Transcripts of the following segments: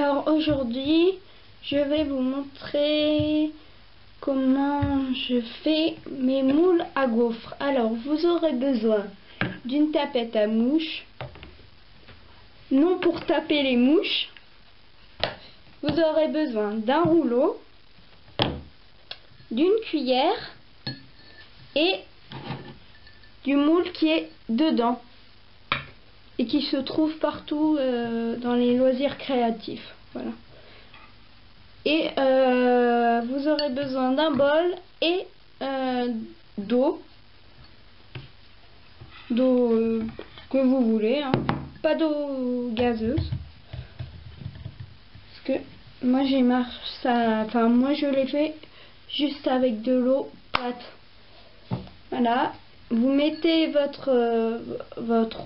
Alors aujourd'hui, je vais vous montrer comment je fais mes moules à gaufres. Alors vous aurez besoin d'une tapette à mouches, non pour taper les mouches. Vous aurez besoin d'un rouleau, d'une cuillère et du moule qui est dedans et qui se trouve partout dans les loisirs créatifs. Voilà. Et vous aurez besoin d'un bol et d'eau que vous voulez, hein. Pas d'eau gazeuse, parce que moi moi je l'ai fait juste avec de l'eau plate. Voilà, vous mettez votre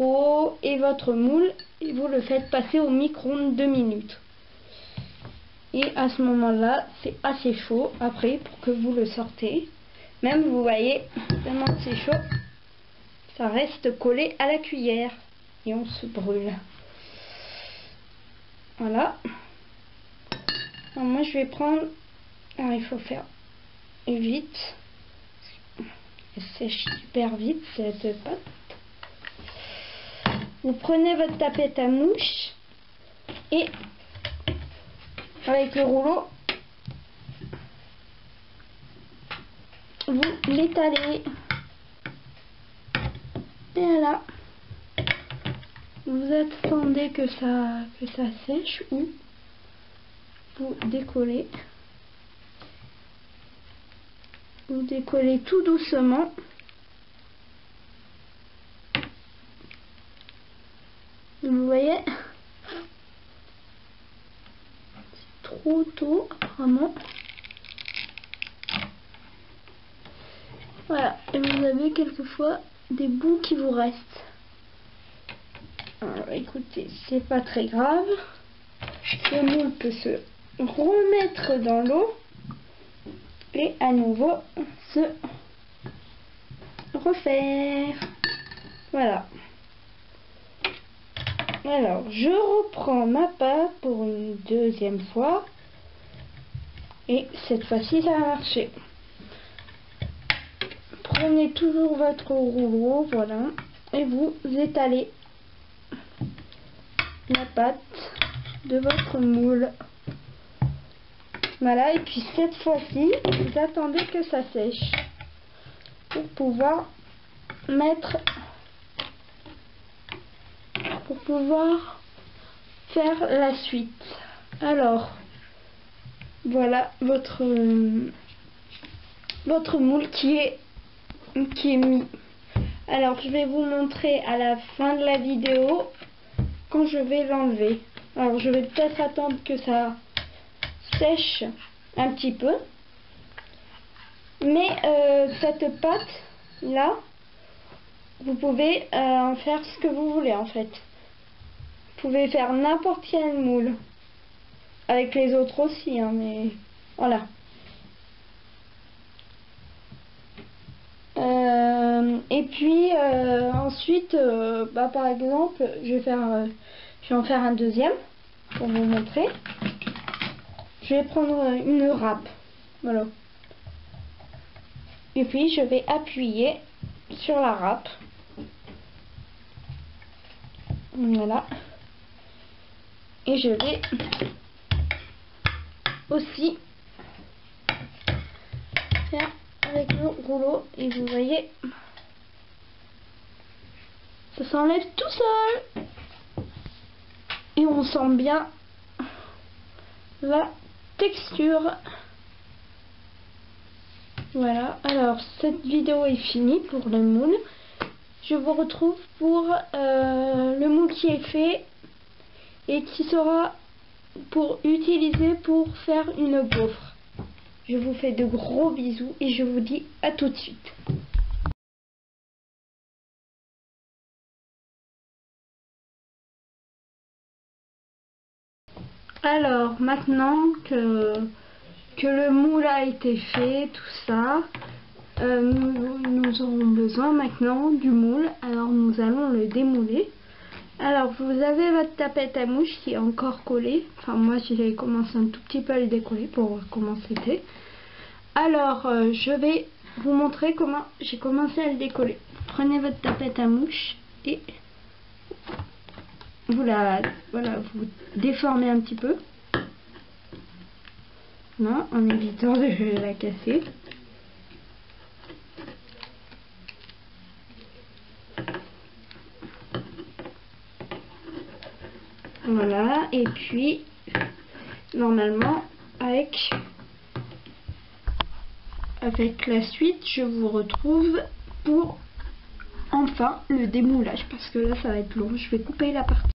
eau et votre moule et vous le faites passer au micro-ondes 2 minutes. Et à ce moment-là, c'est assez chaud après pour que vous le sortez. Même, vous voyez, tellement que c'est chaud, ça reste collé à la cuillère et on se brûle. Voilà. Alors moi, je vais prendre... Alors, il faut faire vite. Elle sèche super vite, cette pâte. Vous prenez votre tapette à mouches et avec le rouleau, vous l'étalez. Et voilà. Vous attendez que ça sèche ou vous décollez. Vous décollez tout doucement. Vous voyez, c'est trop tôt apparemment. Voilà, et vous avez quelquefois des bouts qui vous restent. Alors écoutez, c'est pas très grave. Le moule peut se remettre dans l'eau et à nouveau se refaire. Voilà. Alors, je reprends ma pâte pour une deuxième fois. Et cette fois-ci, ça a marché. Prenez toujours votre rouleau, voilà. Et vous étalez la pâte de votre moule. Voilà, et puis cette fois-ci, vous attendez que ça sèche pour pouvoir faire la suite. Alors, voilà votre moule qui est mis. Alors, je vais vous montrer à la fin de la vidéo quand je vais l'enlever. Alors, je vais peut-être attendre que ça sèche un petit peu. Mais cette pâte là, vous pouvez en faire ce que vous voulez en fait. Vous pouvez faire n'importe quel moule. Avec les autres aussi, hein, mais voilà. Et puis ensuite, par exemple, je vais en faire un deuxième pour vous montrer. Je vais prendre une râpe, voilà. Et puis je vais appuyer sur la râpe. Voilà. Et je vais aussi faire avec le rouleau. Et vous voyez, ça s'enlève tout seul. Et on sent bien la texture. Voilà, alors cette vidéo est finie pour le moule. Je vous retrouve pour le moule qui est fait et qui sera pour utiliser pour faire une gaufre. Je vous fais de gros bisous et je vous dis à tout de suite. Alors maintenant que le moule a été fait, tout ça, nous aurons besoin maintenant du moule. Alors nous allons le démouler. Alors, vous avez votre tapette à mouche qui est encore collée. Enfin, moi, j'ai commencé un tout petit peu à le décoller pour voir comment c'était. Alors, je vais vous montrer comment j'ai commencé à le décoller. Prenez votre tapette à mouche et vous vous déformez un petit peu. Là, en évitant de la casser. Voilà, et puis normalement avec la suite, je vous retrouve pour enfin le démoulage, parce que là ça va être long. Je vais couper la partie